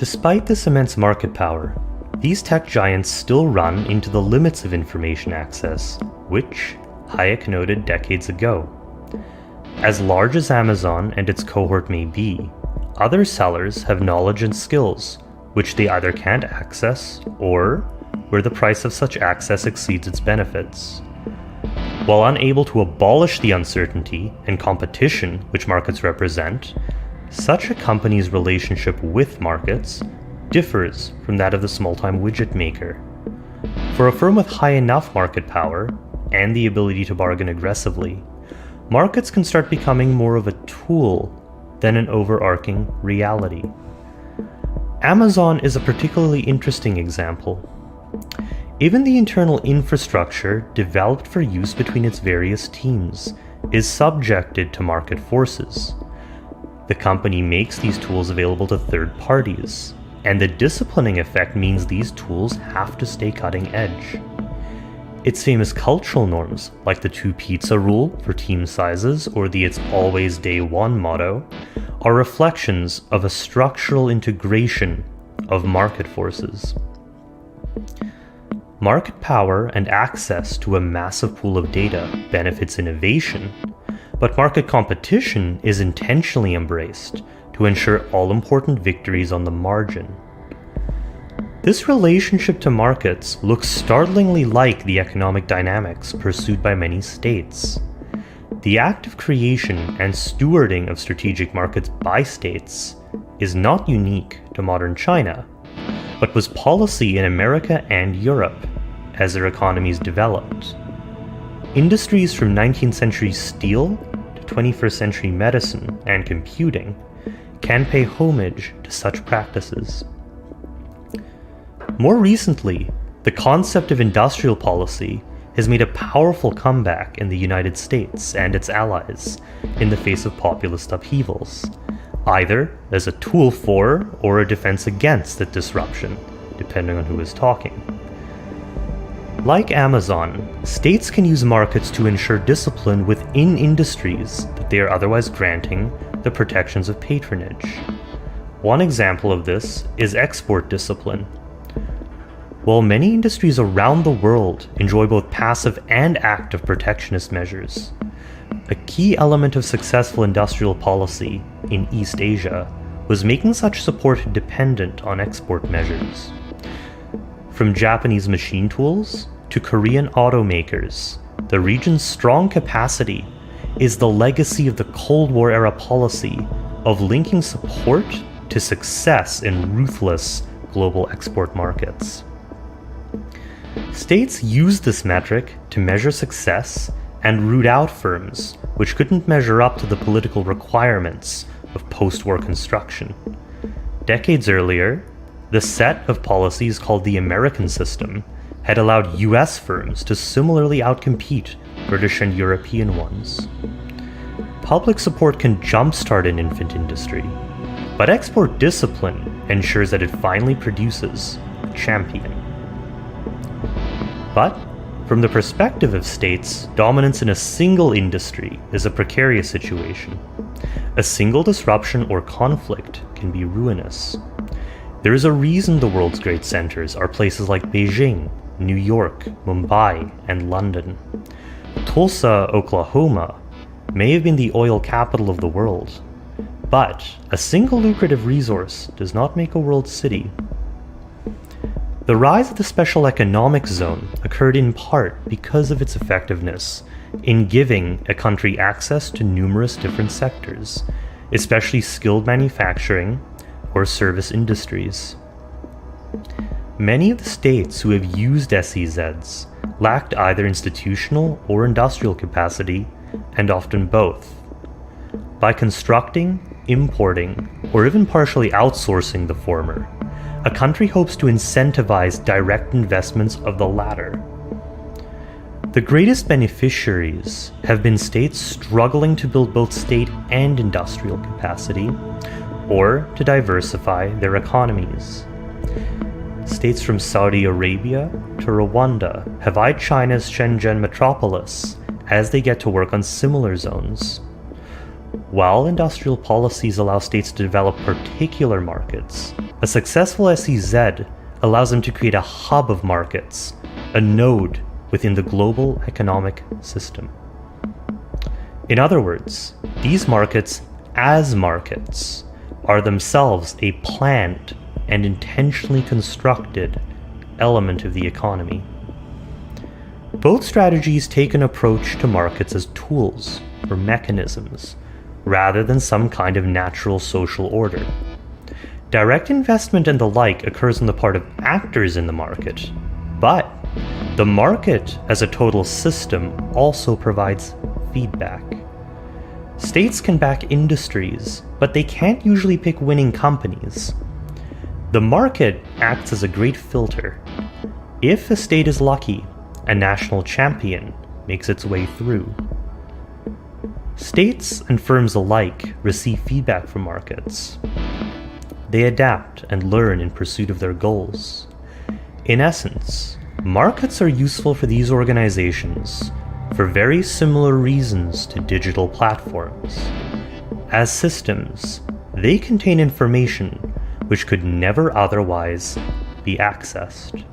Despite this immense market power, these tech giants still run into the limits of information access, which Hayek noted decades ago. As large as Amazon and its cohort may be, other sellers have knowledge and skills, which they either can't access or where the price of such access exceeds its benefits. While unable to abolish the uncertainty and competition which markets represent, such a company's relationship with markets differs from that of the small-time widget maker. For a firm with high enough market power and the ability to bargain aggressively, markets can start becoming more of a tool than an overarching reality. Amazon is a particularly interesting example. Even the internal infrastructure developed for use between its various teams is subjected to market forces. The company makes these tools available to third parties, and the disciplining effect means these tools have to stay cutting edge. Its famous cultural norms, like the 2-pizza rule for team sizes or the "it's always day one" motto, are reflections of a structural integration of market forces. Market power and access to a massive pool of data benefits innovation, but market competition is intentionally embraced to ensure all-important victories on the margin. This relationship to markets looks startlingly like the economic dynamics pursued by many states. The act of creation and stewarding of strategic markets by states is not unique to modern China, but was policy in America and Europe as their economies developed. Industries from 19th century steel to 21st century medicine and computing can pay homage to such practices. More recently, the concept of industrial policy has made a powerful comeback in the United States and its allies in the face of populist upheavals, either as a tool for or a defense against that disruption, depending on who is talking. Like Amazon, states can use markets to ensure discipline within industries that they are otherwise granting the protections of patronage. One example of this is export discipline. While many industries around the world enjoy both passive and active protectionist measures, a key element of successful industrial policy in East Asia was making such support dependent on export measures. From Japanese machine tools to Korean automakers, the region's strong capacity is the legacy of the Cold War era policy of linking support to success in ruthless global export markets. States used this metric to measure success and root out firms which couldn't measure up to the political requirements of post-war construction. Decades earlier, the set of policies called the American system had allowed US firms to similarly outcompete British and European ones. Public support can jumpstart an infant industry, but export discipline ensures that it finally produces a champion. But, from the perspective of states, dominance in a single industry is a precarious situation. A single disruption or conflict can be ruinous. There is a reason the world's great centers are places like Beijing, New York, Mumbai, and London. Tulsa, Oklahoma, may have been the oil capital of the world, but a single lucrative resource does not make a world city. The rise of the special economic zone occurred in part because of its effectiveness in giving a country access to numerous different sectors, especially skilled manufacturing or service industries. Many of the states who have used SEZs lacked either institutional or industrial capacity, and often both. By constructing, importing, or even partially outsourcing the former, a country hopes to incentivize direct investments of the latter. The greatest beneficiaries have been states struggling to build both state and industrial capacity, or to diversify their economies. States from Saudi Arabia to Rwanda have eyed China's Shenzhen metropolis as they get to work on similar zones. While industrial policies allow states to develop particular markets, a successful SEZ allows them to create a hub of markets, a node within the global economic system. In other words, these markets, as markets, are themselves a planned and intentionally constructed element of the economy. Both strategies take an approach to markets as tools or mechanisms, rather than some kind of natural social order. Direct investment and the like occurs on the part of actors in the market, but the market as a total system also provides feedback. States can back industries, but they can't usually pick winning companies. The market acts as a great filter. If a state is lucky, a national champion makes its way through. States and firms alike receive feedback from markets. They adapt and learn in pursuit of their goals. In essence, markets are useful for these organizations for very similar reasons to digital platforms. As systems, they contain information which could never otherwise be accessed.